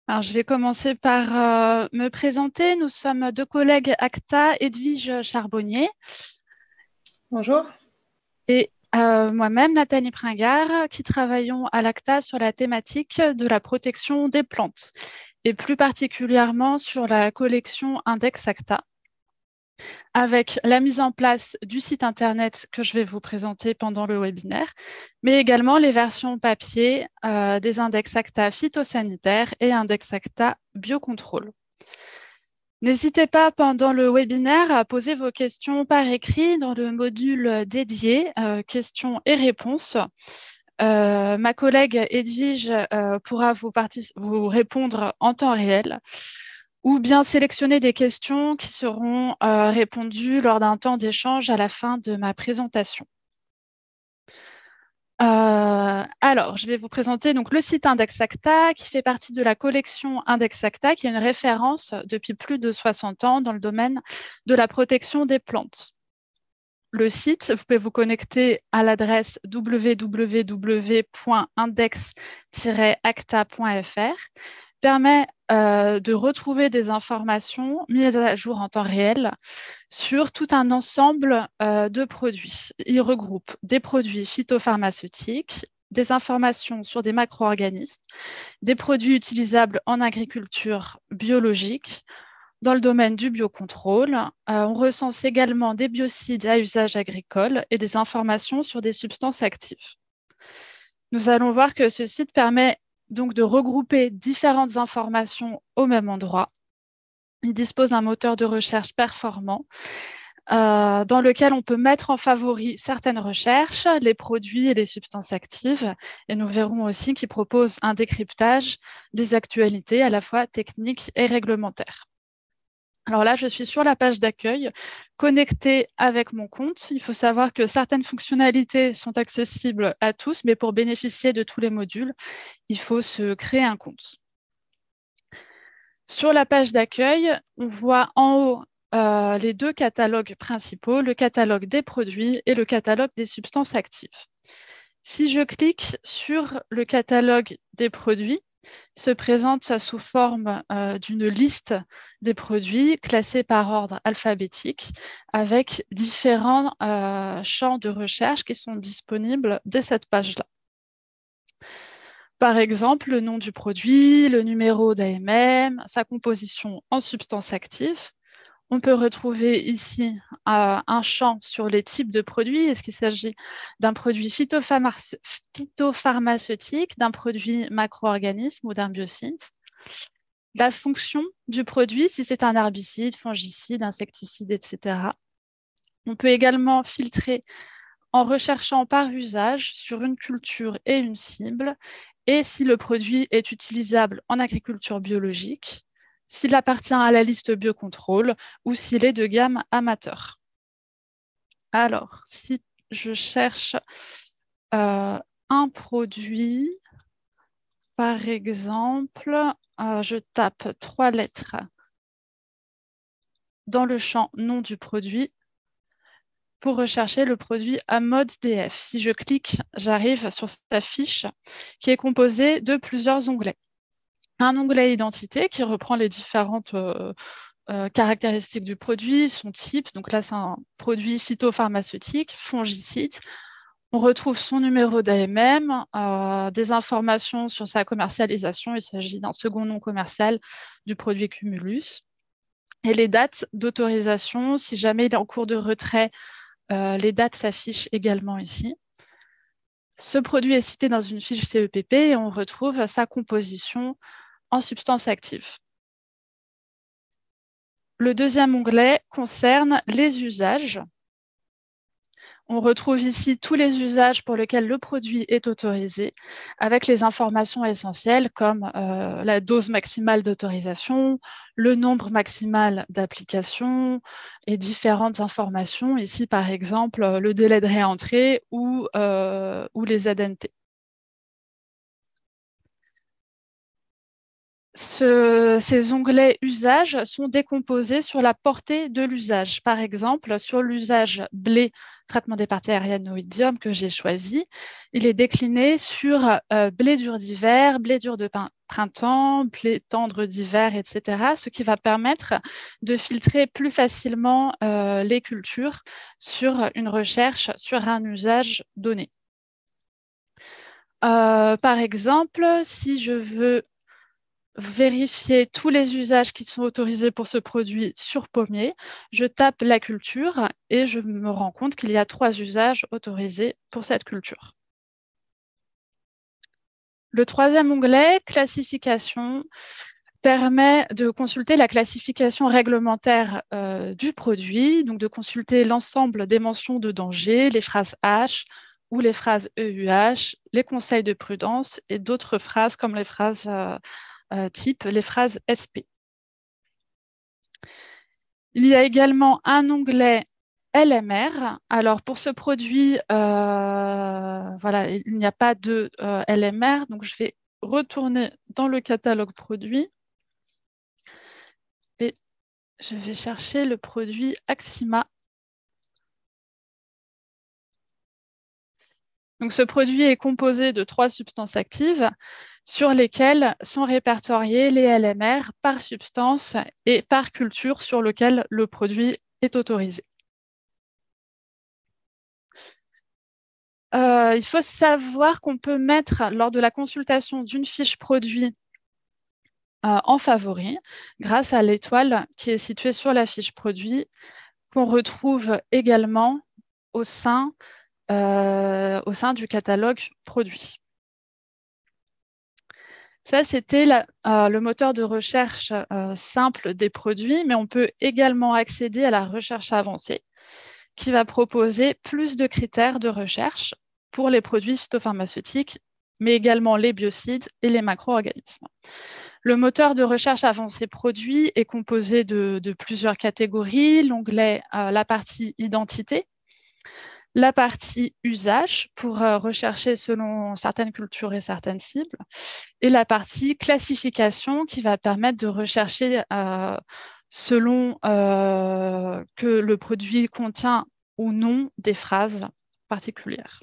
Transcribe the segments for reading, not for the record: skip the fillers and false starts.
Alors, je vais commencer par me présenter. Nous sommes deux collègues ACTA, Edwige Charbonnier Bonjour. et moi-même, Nathalie Pringard, qui travaillons à l'ACTA sur la thématique de la protection des plantes et plus particulièrement sur la collection Index ACTA, avec la mise en place du site Internet que je vais vous présenter pendant le webinaire, mais également les versions papier des Index ACTA phytosanitaires et Index ACTA biocontrôle. N'hésitez pas pendant le webinaire à poser vos questions par écrit dans le module dédié questions et réponses. Ma collègue Edwige pourra vous répondre en temps réel ou bien sélectionner des questions qui seront répondues lors d'un temps d'échange à la fin de ma présentation. Alors, je vais vous présenter donc le site IndexACTA qui fait partie de la collection IndexACTA, qui est une référence depuis plus de 60 ans dans le domaine de la protection des plantes. Le site, vous pouvez vous connecter à l'adresse www.index-acta.fr, permet de retrouver des informations mises à jour en temps réel sur tout un ensemble de produits. Il regroupe des produits phytopharmaceutiques, des informations sur des macro-organismes, des produits utilisables en agriculture biologique, dans le domaine du biocontrôle. On recense également des biocides à usage agricole et des informations sur des substances actives. Nous allons voir que ce site permet donc de regrouper différentes informations au même endroit. Il dispose d'un moteur de recherche performant dans lequel on peut mettre en favori certaines recherches, les produits et les substances actives. Et nous verrons aussi qu'il propose un décryptage des actualités à la fois techniques et réglementaires. Alors là, je suis sur la page d'accueil, connectée avec mon compte. Il faut savoir que certaines fonctionnalités sont accessibles à tous, mais pour bénéficier de tous les modules, il faut se créer un compte. Sur la page d'accueil, on voit en haut les deux catalogues principaux, le catalogue des produits et le catalogue des substances actives. Si je clique sur le catalogue des produits, il se présente sous forme d'une liste des produits classés par ordre alphabétique avec différents champs de recherche qui sont disponibles dès cette page-là. Par exemple, le nom du produit, le numéro d'AMM, sa composition en substances actives. On peut retrouver ici un champ sur les types de produits. Est-ce qu'il s'agit d'un produit phytopharmaceutique, d'un produit macro-organisme ou d'un biocide? La fonction du produit, si c'est un herbicide, fongicide, insecticide, etc. On peut également filtrer en recherchant par usage sur une culture et une cible, et si le produit est utilisable en agriculture biologique, s'il appartient à la liste biocontrôle ou s'il est de gamme amateur. Alors, si je cherche un produit, par exemple, je tape 3 lettres dans le champ nom du produit pour rechercher le produit Amode DF. Si je clique, j'arrive sur sa fiche qui est composée de plusieurs onglets. Un onglet identité qui reprend les différentes caractéristiques du produit, son type. Donc là, c'est un produit phytopharmaceutique, fongicide. On retrouve son numéro d'AMM, des informations sur sa commercialisation. Il s'agit d'un second nom commercial du produit Cumulus. Et les dates d'autorisation, si jamais il est en cours de retrait, les dates s'affichent également ici. Ce produit est cité dans une fiche CEPP et on retrouve sa composition en substances actives. Le deuxième onglet concerne les usages. On retrouve ici tous les usages pour lesquels le produit est autorisé, avec les informations essentielles comme la dose maximale d'autorisation, le nombre maximal d'applications et différentes informations. Ici, par exemple, le délai de réentrée ou les ZNT. Ces onglets usage sont décomposés sur la portée de l'usage. Par exemple, sur l'usage blé, traitement des parties aériennes au idiome que j'ai choisi, il est décliné sur blé dur d'hiver, blé dur de printemps, blé tendre d'hiver, etc. Ce qui va permettre de filtrer plus facilement les cultures sur une recherche sur un usage donné. Par exemple, si je veux vérifier tous les usages qui sont autorisés pour ce produit sur pommier, je tape la culture et je me rends compte qu'il y a 3 usages autorisés pour cette culture. Le troisième onglet, classification, permet de consulter la classification réglementaire du produit, donc de consulter l'ensemble des mentions de danger, les phrases H ou les phrases EUH, les conseils de prudence et d'autres phrases comme les phrases type les phrases SP. Il y a également un onglet LMR. Alors pour ce produit, voilà, il n'y a pas de LMR, donc je vais retourner dans le catalogue produit et je vais chercher le produit Axima. Donc ce produit est composé de 3 substances actives sur lesquelles sont répertoriés les LMR par substance et par culture sur lequel le produit est autorisé. Il faut savoir qu'on peut mettre, lors de la consultation d'une fiche produit en favori, grâce à l'étoile qui est située sur la fiche produit, qu'on retrouve également au sein du catalogue produit. Ça, c'était le moteur de recherche simple des produits, mais on peut également accéder à la recherche avancée qui va proposer plus de critères de recherche pour les produits phytopharmaceutiques, mais également les biocides et les macro-organismes. Le moteur de recherche avancé produit est composé de plusieurs catégories. L'onglet, la partie identité, la partie usage pour rechercher selon certaines cultures et certaines cibles, et la partie classification qui va permettre de rechercher selon que le produit contient ou non des phrases particulières.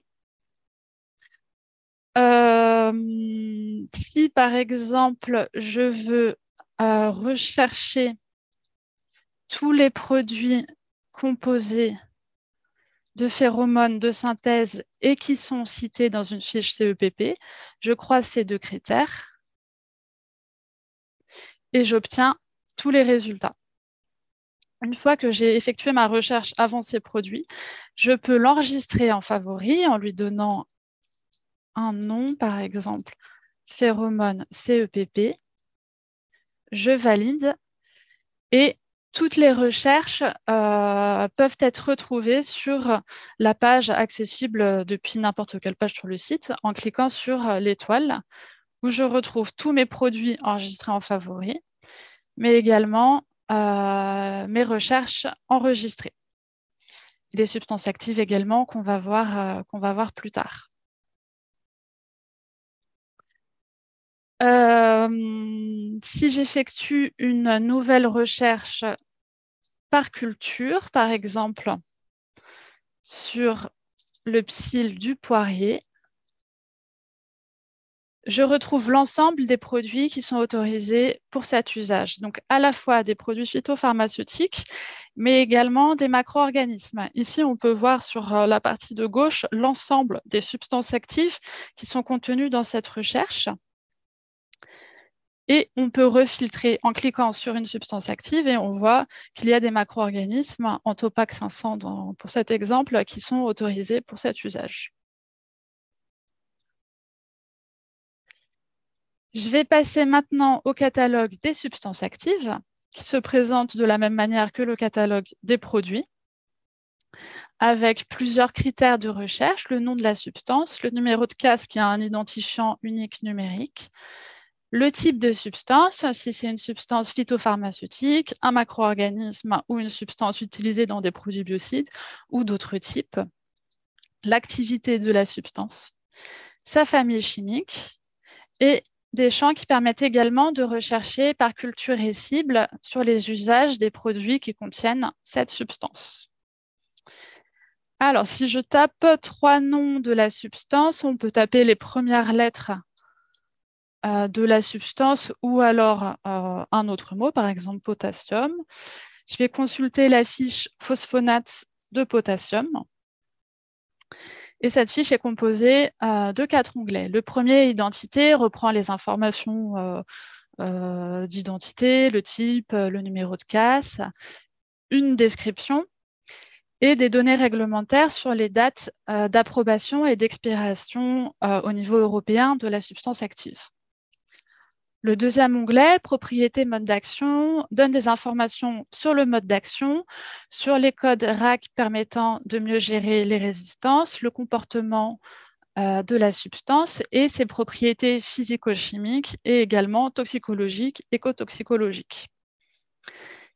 Si par exemple je veux rechercher tous les produits composés de phéromones de synthèse et qui sont cités dans une fiche CEPP, je croise ces 2 critères et j'obtiens tous les résultats. Une fois que j'ai effectué ma recherche avancée produit, je peux l'enregistrer en favori en lui donnant un nom, par exemple, phéromone CEPP. Je valide et toutes les recherches peuvent être retrouvées sur la page accessible depuis n'importe quelle page sur le site en cliquant sur l'étoile où je retrouve tous mes produits enregistrés en favori, mais également mes recherches enregistrées. Les substances actives également qu'on va voir plus tard. Si j'effectue une nouvelle recherche par culture, par exemple, sur le psylle du poirier, je retrouve l'ensemble des produits qui sont autorisés pour cet usage. Donc, à la fois des produits phytopharmaceutiques, mais également des macro-organismes. Ici, on peut voir sur la partie de gauche l'ensemble des substances actives qui sont contenues dans cette recherche. Et on peut refiltrer en cliquant sur une substance active et on voit qu'il y a des macro-organismes en Topac 500 pour cet exemple qui sont autorisés pour cet usage. Je vais passer maintenant au catalogue des substances actives qui se présente de la même manière que le catalogue des produits avec plusieurs critères de recherche, le nom de la substance, le numéro de case qui a un identifiant unique numérique, le type de substance, si c'est une substance phytopharmaceutique, un macro-organisme ou une substance utilisée dans des produits biocides ou d'autres types, l'activité de la substance, sa famille chimique et Des champs qui permettent également de rechercher par culture et cible sur les usages des produits qui contiennent cette substance. Alors, si je tape 3 noms de la substance, on peut taper les premières lettres de la substance ou alors un autre mot, par exemple potassium. Je vais consulter la fiche phosphonate de potassium. Et cette fiche est composée de 4 onglets. Le premier, identité, reprend les informations d'identité, le type, le numéro de casse, une description et des données réglementaires sur les dates d'approbation et d'expiration au niveau européen de la substance active. Le deuxième onglet, propriété mode d'action, donne des informations sur le mode d'action, sur les codes RAC permettant de mieux gérer les résistances, le comportement de la substance et ses propriétés physico-chimiques et également toxicologiques, écotoxicologiques.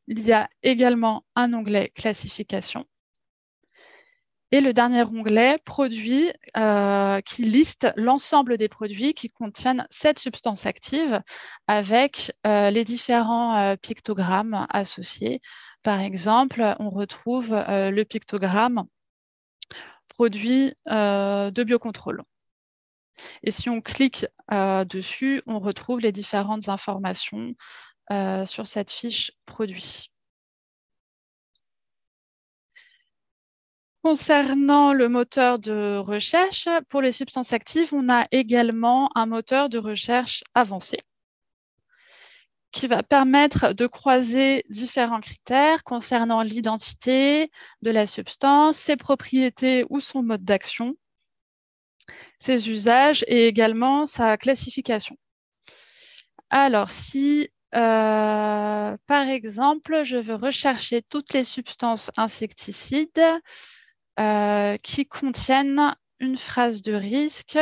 Il y a également un onglet classification. Et le dernier onglet, produits, qui liste l'ensemble des produits qui contiennent cette substance active avec les différents pictogrammes associés. Par exemple, on retrouve le pictogramme produit de biocontrôle. Et si on clique dessus, on retrouve les différentes informations sur cette fiche produit. Concernant le moteur de recherche, pour les substances actives, on a également un moteur de recherche avancé qui va permettre de croiser différents critères concernant l'identité de la substance, ses propriétés ou son mode d'action, ses usages et également sa classification. Alors, si par exemple, je veux rechercher toutes les substances insecticides qui contiennent une phrase de risque,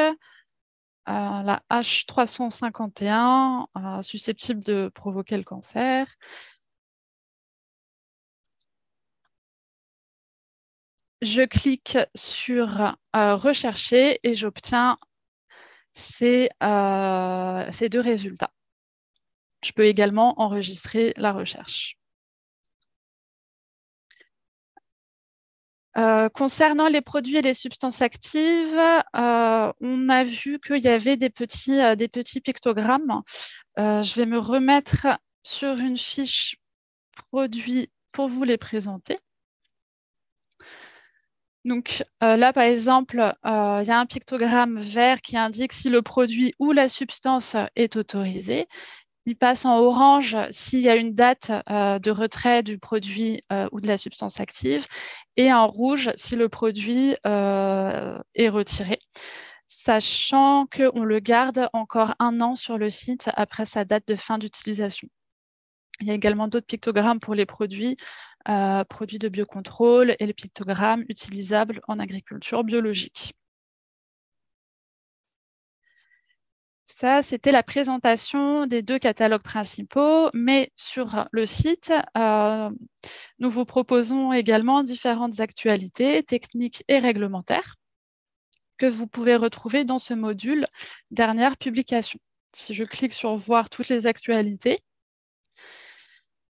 la H351, susceptible de provoquer le cancer. Je clique sur rechercher et j'obtiens ces 2 résultats. Je peux également enregistrer la recherche. Concernant les produits et les substances actives, on a vu qu'il y avait des petits pictogrammes. Je vais me remettre sur une fiche produit pour vous les présenter. Donc là, par exemple, il y a un pictogramme vert qui indique si le produit ou la substance est autorisé. Il passe en orange s'il y a une date de retrait du produit ou de la substance active et en rouge si le produit est retiré, sachant qu'on le garde encore 1 an sur le site après sa date de fin d'utilisation. Il y a également d'autres pictogrammes pour les produits de biocontrôle et les pictogrammes utilisables en agriculture biologique. Ça, c'était la présentation des 2 catalogues principaux, mais sur le site, nous vous proposons également différentes actualités techniques et réglementaires que vous pouvez retrouver dans ce module dernière publication. Si je clique sur voir toutes les actualités,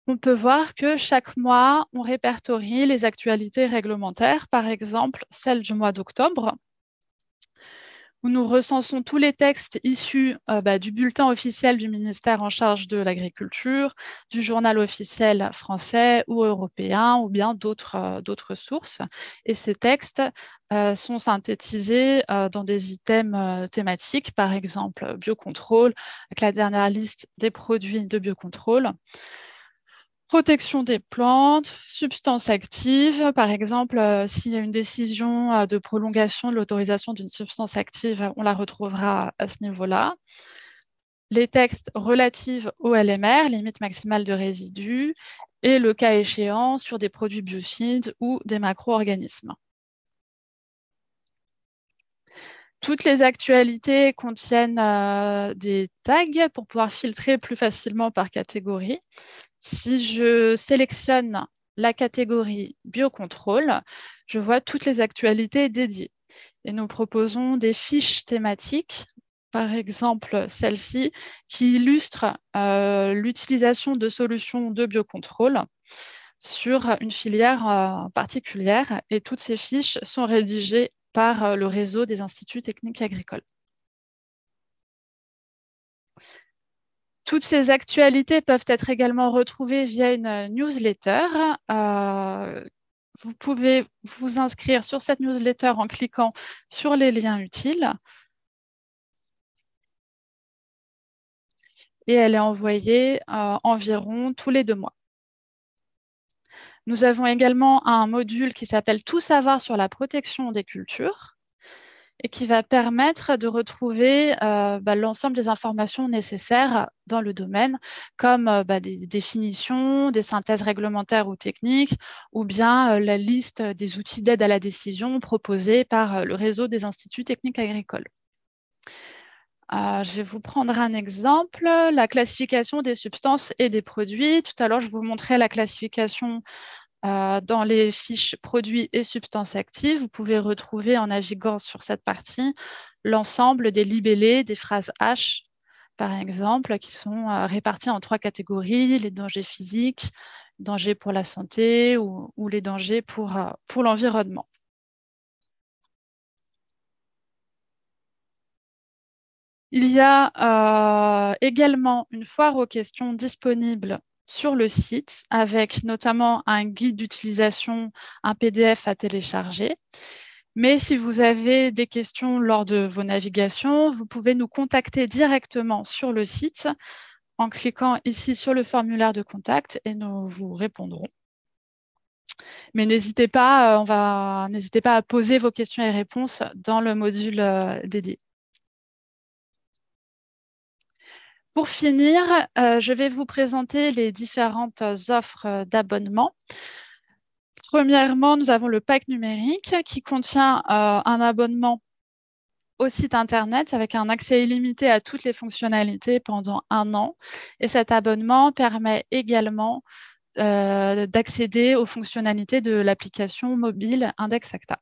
on peut voir que chaque mois, on répertorie les actualités réglementaires, par exemple celle du mois d'octobre, où nous recensons tous les textes issus du bulletin officiel du ministère en charge de l'agriculture, du journal officiel français ou européen, ou bien d'autres sources. Et ces textes sont synthétisés dans des items thématiques, par exemple biocontrôle, avec la dernière liste des produits de biocontrôle. Protection des plantes, substances actives. Par exemple, s'il y a une décision de prolongation de l'autorisation d'une substance active, on la retrouvera à ce niveau-là. Les textes relatifs au LMR, limite maximale de résidus, et le cas échéant sur des produits biocides ou des macro-organismes. Toutes les actualités contiennent des tags pour pouvoir filtrer plus facilement par catégorie. Si je sélectionne la catégorie biocontrôle, je vois toutes les actualités dédiées. Et nous proposons des fiches thématiques par exemple celle-ci, qui illustre l'utilisation de solutions de biocontrôle sur une filière particulière. Et toutes ces fiches sont rédigées par le réseau des instituts techniques agricoles. Toutes ces actualités peuvent être également retrouvées via une newsletter. Vous pouvez vous inscrire sur cette newsletter en cliquant sur les liens utiles. Et elle est envoyée environ tous les 2 mois. Nous avons également un module qui s'appelle Tout savoir sur la protection des cultures et qui va permettre de retrouver l'ensemble des informations nécessaires dans le domaine, comme des définitions, des synthèses réglementaires ou techniques, ou bien la liste des outils d'aide à la décision proposés par le réseau des instituts techniques agricoles. Je vais vous prendre un exemple, la classification des substances et des produits. Tout à l'heure, je vous montrais la classification dans les fiches produits et substances actives. Vous pouvez retrouver en naviguant sur cette partie l'ensemble des libellés, des phrases H, par exemple, qui sont répartis en 3 catégories, les dangers physiques, dangers pour la santé ou les dangers pour l'environnement. Il y a également une foire aux questions disponible sur le site avec notamment un guide d'utilisation, un PDF à télécharger. Mais si vous avez des questions lors de vos navigations, vous pouvez nous contacter directement sur le site en cliquant ici sur le formulaire de contact et nous vous répondrons. Mais n'hésitez pas à poser vos questions et réponses dans le module dédié. Pour finir, je vais vous présenter les différentes offres d'abonnement. Premièrement, nous avons le pack numérique qui contient un abonnement au site Internet avec un accès illimité à toutes les fonctionnalités pendant 1 an. Et cet abonnement permet également d'accéder aux fonctionnalités de l'application mobile Index Acta.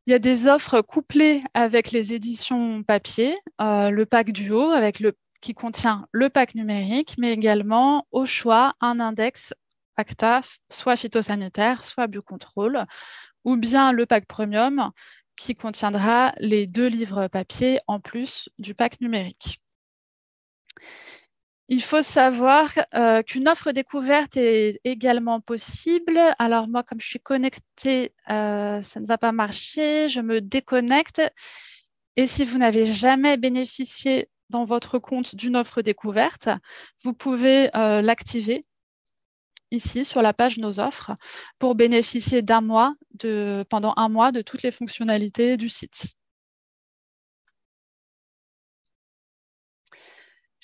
Il y a des offres couplées avec les éditions papier, le pack duo qui contient le pack numérique, mais également au choix un index Acta, soit phytosanitaire, soit biocontrôle, ou bien le pack premium qui contiendra les 2 livres papier en plus du pack numérique. Il faut savoir qu'une offre découverte est également possible. Alors moi, comme je suis connectée, ça ne va pas marcher. Je me déconnecte. Et si vous n'avez jamais bénéficié dans votre compte d'une offre découverte, vous pouvez l'activer ici sur la page Nos offres pour bénéficier pendant 1 mois de toutes les fonctionnalités du site.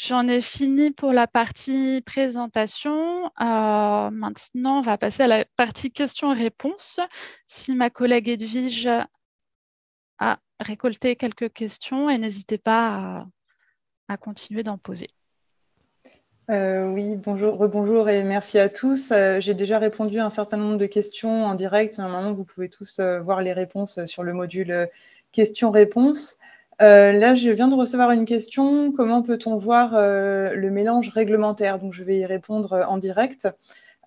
J'en ai fini pour la partie présentation. Maintenant, on va passer à la partie questions-réponses. Si ma collègue Edwige a récolté quelques questions, et n'hésitez pas à continuer d'en poser. Oui, rebonjour et merci à tous. J'ai déjà répondu à un certain nombre de questions en direct. Normalement, vous pouvez tous voir les réponses sur le module questions-réponses. Là, je viens de recevoir une question. Comment peut-on voir le mélange réglementaire? Donc, je vais y répondre en direct.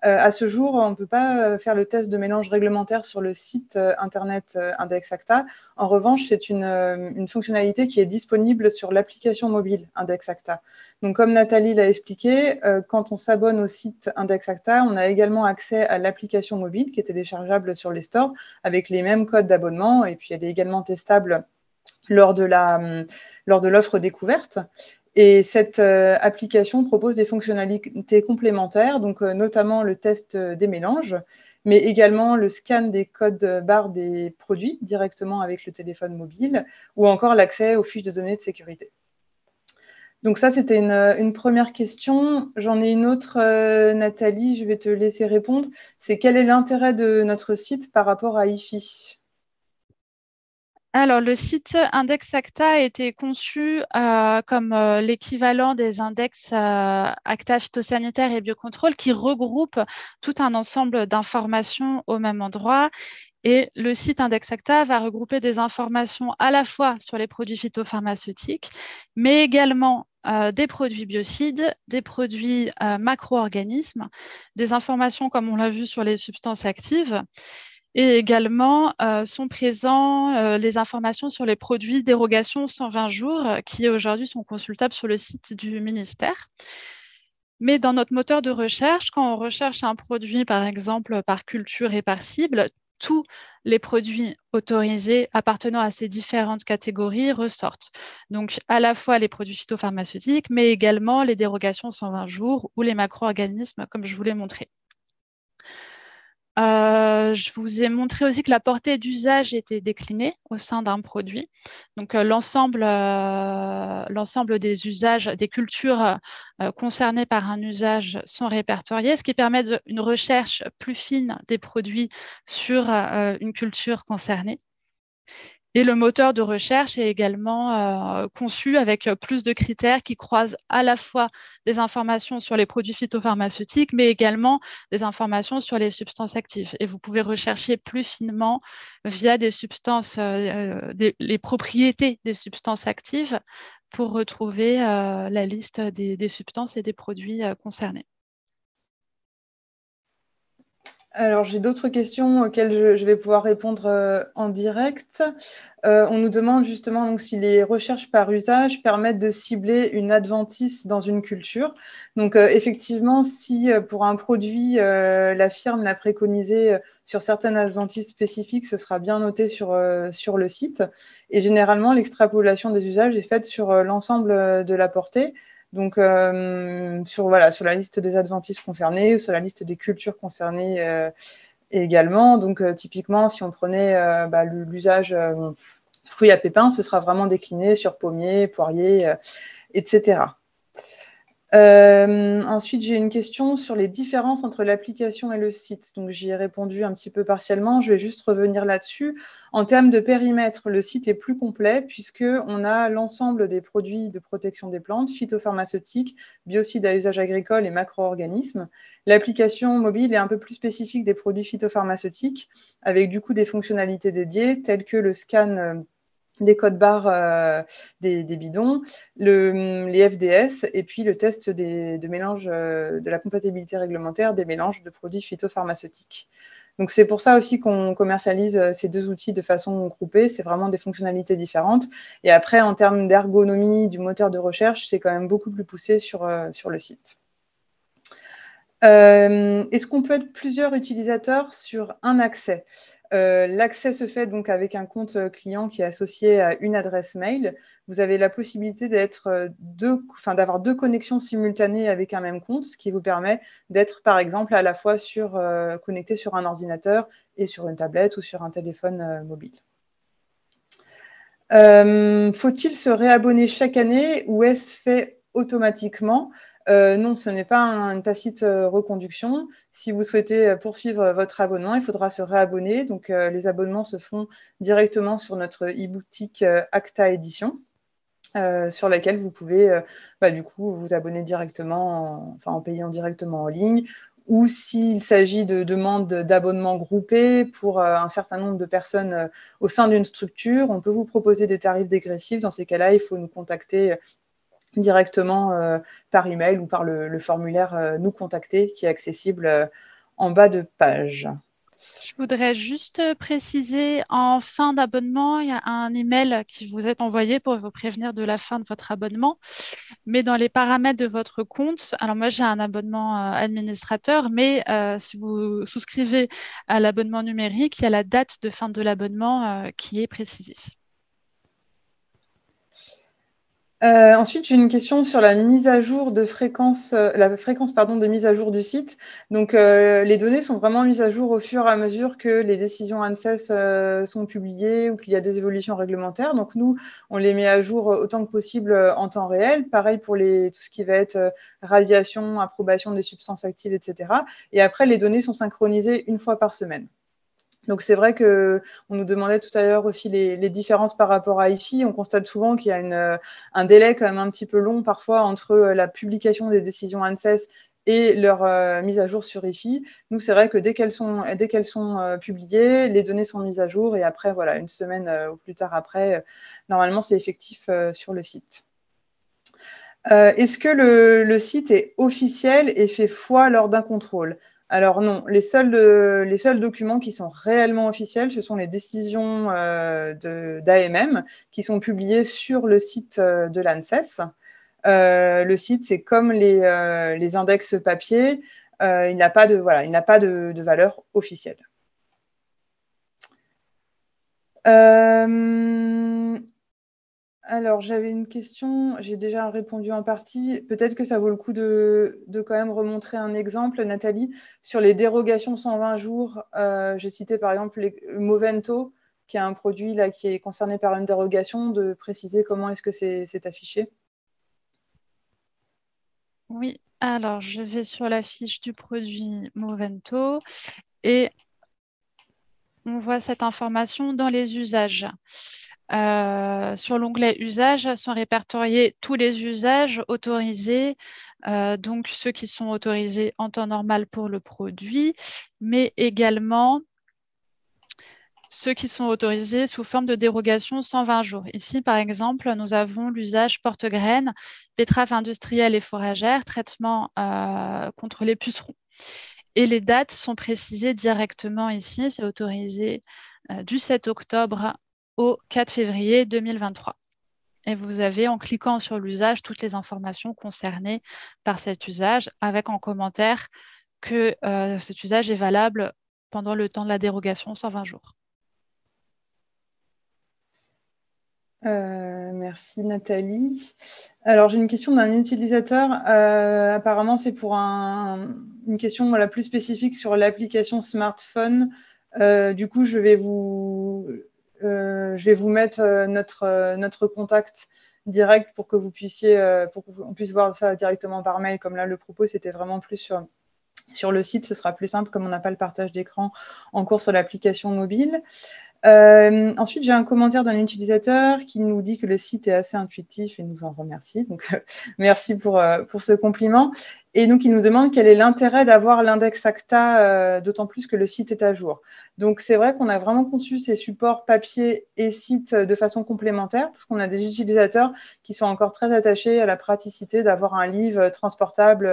À ce jour, on ne peut pas faire le test de mélange réglementaire sur le site internet Index Acta. En revanche, c'est une fonctionnalité qui est disponible sur l'application mobile Index Acta. Donc, comme Nathalie l'a expliqué, quand on s'abonne au site Index Acta, on a également accès à l'application mobile qui est téléchargeable sur les stores avec les mêmes codes d'abonnement et puis elle est également testable lors de l'offre découverte. Et cette application propose des fonctionnalités complémentaires, donc notamment le test des mélanges, mais également le scan des codes barres des produits directement avec le téléphone mobile, ou encore l'accès aux fiches de données de sécurité. Donc ça, c'était une première question. J'en ai une autre, Nathalie, je vais te laisser répondre. C'est quel est l'intérêt de notre site par rapport à IFI ? Alors, le site Index Acta a été conçu comme l'équivalent des index Acta phytosanitaire et biocontrôle qui regroupent tout un ensemble d'informations au même endroit Et le site Indexacta va regrouper des informations à la fois sur les produits phytopharmaceutiques, mais également des produits biocides, des produits macro-organismes, des informations, comme on l'a vu, sur les substances actives. Et également sont présents les informations sur les produits dérogation 120 jours qui aujourd'hui sont consultables sur le site du ministère. Mais dans notre moteur de recherche, quand on recherche un produit, par exemple, par culture et par cible, tous les produits autorisés appartenant à ces différentes catégories ressortent. Donc, à la fois les produits phytopharmaceutiques, mais également les dérogations 120 jours ou les macro-organismes, comme je vous l'ai montré. Je vous ai montré aussi que la portée d'usage était déclinée au sein d'un produit. Donc, l'ensemble des usages, des cultures concernées par un usage sont répertoriées, ce qui permet une recherche plus fine des produits sur une culture concernée. Et le moteur de recherche est également conçu avec plus de critères qui croisent à la fois des informations sur les produits phytopharmaceutiques, mais également des informations sur les substances actives. Et vous pouvez rechercher plus finement via des substances, les propriétés des substances actives pour retrouver la liste des substances et des produits concernés. Alors, j'ai d'autres questions auxquelles je vais pouvoir répondre en direct. On nous demande justement donc, si les recherches par usage permettent de cibler une adventice dans une culture. Donc, effectivement, si pour un produit, la firme l'a préconisé sur certaines adventices spécifiques, ce sera bien noté sur le site. Et généralement, l'extrapolation des usages est faite sur l'ensemble de la portée. Donc, sur la liste des adventices concernés, sur la liste des cultures concernées également. Donc, typiquement, si on prenait l'usage fruits à pépins, ce sera vraiment décliné sur pommiers, poiriers, etc. Ensuite, j'ai une question sur les différences entre l'application et le site. Donc, j'y ai répondu un petit peu partiellement. Je vais juste revenir là-dessus. En termes de périmètre, le site est plus complet puisqu'on a l'ensemble des produits de protection des plantes, phytopharmaceutiques, biocides à usage agricole et macro-organismes. L'application mobile est un peu plus spécifique des produits phytopharmaceutiques avec du coup des fonctionnalités dédiées telles que le scan des codes barres des bidons, les FDS et puis le test de mélange de la compatibilité réglementaire des mélanges de produits phytopharmaceutiques. Donc, c'est pour ça aussi qu'on commercialise ces deux outils de façon groupée. C'est vraiment des fonctionnalités différentes. Et après, en termes d'ergonomie du moteur de recherche, c'est quand même beaucoup plus poussé sur le site. Est-ce qu'on peut être plusieurs utilisateurs sur un accès ? L'accès se fait donc avec un compte client qui est associé à une adresse mail. Vous avez la possibilité d'avoir deux connexions simultanées avec un même compte, ce qui vous permet d'être, par exemple, à la fois connecté sur un ordinateur et sur une tablette ou sur un téléphone mobile. Faut-il se réabonner chaque année ou est-ce fait automatiquement ? Non, ce n'est pas une tacite reconduction. Si vous souhaitez poursuivre votre abonnement, il faudra se réabonner. Donc, les abonnements se font directement sur notre e-boutique Acta Édition, sur laquelle vous pouvez du coup vous abonner directement, en payant directement en ligne. Ou s'il s'agit de demandes d'abonnement groupé pour un certain nombre de personnes au sein d'une structure, on peut vous proposer des tarifs dégressifs. Dans ces cas-là, il faut nous contacter directement par email ou par le formulaire Nous contacter qui est accessible en bas de page. Je voudrais juste préciser, en fin d'abonnement, il y a un email qui vous est envoyé pour vous prévenir de la fin de votre abonnement. Mais dans les paramètres de votre compte, alors moi j'ai un abonnement administrateur, mais si vous souscrivez à l'abonnement numérique, il y a la date de fin de l'abonnement qui est précisée. Ensuite, j'ai une question sur la mise à jour de fréquence, de mise à jour du site. Donc, les données sont vraiment mises à jour au fur et à mesure que les décisions ANSES sont publiées ou qu'il y a des évolutions réglementaires. Donc, nous, on les met à jour autant que possible en temps réel. Pareil pour tout ce qui va être radiation, approbation des substances actives, etc. Et après, les données sont synchronisées une fois par semaine. Donc, c'est vrai qu'on nous demandait tout à l'heure aussi les différences par rapport à IFI. On constate souvent qu'il y a un délai quand même un petit peu long parfois entre la publication des décisions ANSES et leur mise à jour sur IFI. Nous, c'est vrai que dès qu'elles sont publiées, les données sont mises à jour et après, voilà, une semaine ou plus tard après, normalement, c'est effectif sur le site. Est-ce que le site est officiel et fait foi lors d'un contrôle? Alors non, les seuls documents qui sont réellement officiels, ce sont les décisions d'AMM qui sont publiées sur le site de l'ANSES. Le site, c'est comme les index papier, il n'a pas de valeur officielle. Alors, j'avais une question, j'ai déjà répondu en partie. Peut-être que ça vaut le coup de quand même remontrer un exemple, Nathalie, sur les dérogations 120 jours. J'ai cité par exemple Movento, qui est un produit là, qui est concerné par une dérogation, de préciser comment est-ce que c'est affiché. Oui, alors je vais sur la fiche du produit Movento et on voit cette information dans les usages. Sur l'onglet usages sont répertoriés tous les usages autorisés, donc ceux qui sont autorisés en temps normal pour le produit, mais également ceux qui sont autorisés sous forme de dérogation 120 jours. Ici, par exemple, nous avons l'usage porte-graines, betterave industrielle et foragère, traitement contre les pucerons. Et les dates sont précisées directement ici. C'est autorisé du 7 octobre au 4 février 2023. Et vous avez, en cliquant sur l'usage, toutes les informations concernées par cet usage, avec en commentaire que cet usage est valable pendant le temps de la dérogation 120 jours. Merci Nathalie. Alors j'ai une question d'un utilisateur. Apparemment c'est pour une question plus spécifique sur l'application smartphone. Du coup je vais vous mettre notre contact direct pour que vous puissiez pour qu'on puisse voir ça directement par mail. Comme là le propos c'était vraiment plus sur le site, ce sera plus simple comme on n'a pas le partage d'écran en cours sur l'application mobile. Ensuite, j'ai un commentaire d'un utilisateur qui nous dit que le site est assez intuitif et nous en remercie. Donc, merci pour ce compliment. Et donc, il nous demande quel est l'intérêt d'avoir l'index ACTA, d'autant plus que le site est à jour. Donc, c'est vrai qu'on a vraiment conçu ces supports papier et site de façon complémentaire parce qu'on a des utilisateurs qui sont encore très attachés à la praticité d'avoir un livre transportable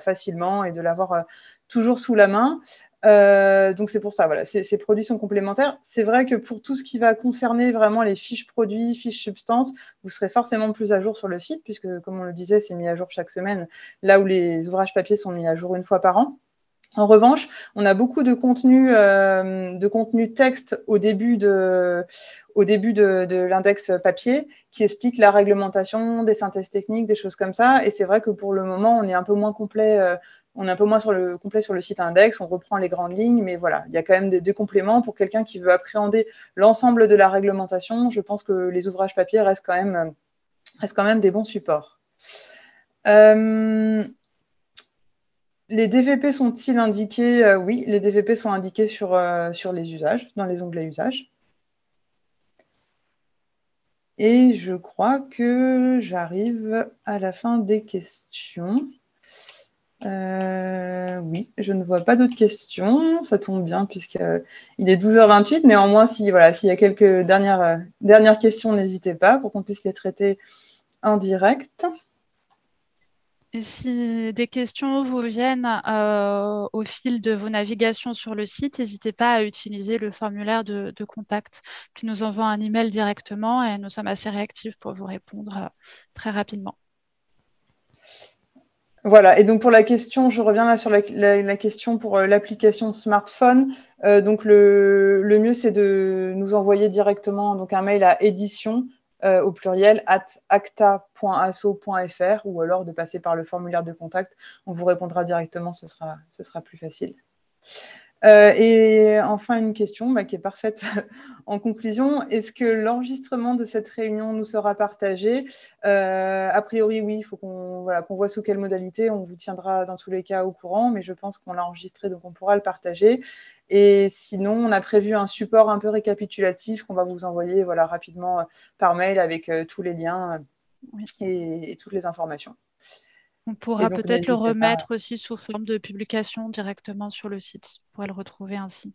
facilement et de l'avoir toujours sous la main. Donc c'est pour ça, voilà, ces produits sont complémentaires. C'est vrai que pour tout ce qui va concerner vraiment les fiches produits, fiches substances, vous serez forcément plus à jour sur le site, puisque comme on le disait, c'est mis à jour chaque semaine, là où les ouvrages papier sont mis à jour une fois par an. En revanche, on a beaucoup de contenu texte au début de l'index papier qui explique la réglementation, des synthèses techniques, des choses comme ça. Et c'est vrai que pour le moment, on est un peu moins complet. On est un peu moins complet sur le site index. On reprend les grandes lignes, mais voilà, il y a quand même des compléments pour quelqu'un qui veut appréhender l'ensemble de la réglementation. Je pense que les ouvrages papier restent quand même des bons supports. Les DVP sont-ils indiqués? Oui, les DVP sont indiqués sur les usages, dans les onglets usages. Et je crois que j'arrive à la fin des questions. Oui, je ne vois pas d'autres questions. Ça tombe bien puisqu'il est 12h28. Néanmoins, s'il y a quelques dernières questions, n'hésitez pas pour qu'on puisse les traiter en direct. Et si des questions vous viennent au fil de vos navigations sur le site, n'hésitez pas à utiliser le formulaire de contact qui nous envoie un email directement et nous sommes assez réactifs pour vous répondre très rapidement. Voilà, et donc pour la question, je reviens là sur la question pour l'application smartphone. Donc le mieux, c'est de nous envoyer directement donc un mail à édition au pluriel @acta.asso.fr ou alors de passer par le formulaire de contact. On vous répondra directement, ce sera plus facile. Et enfin, une question qui est parfaite en conclusion. Est-ce que l'enregistrement de cette réunion nous sera partagé? A priori, oui, il faut qu'on voit sous quelle modalité. On vous tiendra dans tous les cas au courant, mais je pense qu'on l'a enregistré, donc on pourra le partager. Et sinon, on a prévu un support un peu récapitulatif qu'on va vous envoyer rapidement par mail avec tous les liens et toutes les informations. On Et pourra donc, peut-être le n'hésitez pas. remettre aussi sous forme de publication directement sur le site. Vous pourrez le retrouver ainsi.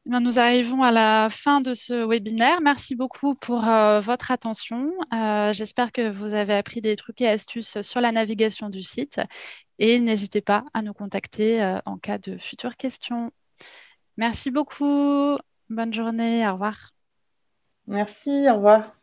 Bien, nous arrivons à la fin de ce webinaire. Merci beaucoup pour votre attention. J'espère que vous avez appris des trucs et astuces sur la navigation du site et n'hésitez pas à nous contacter en cas de futures questions. Merci beaucoup. Bonne journée. Au revoir. Merci, au revoir.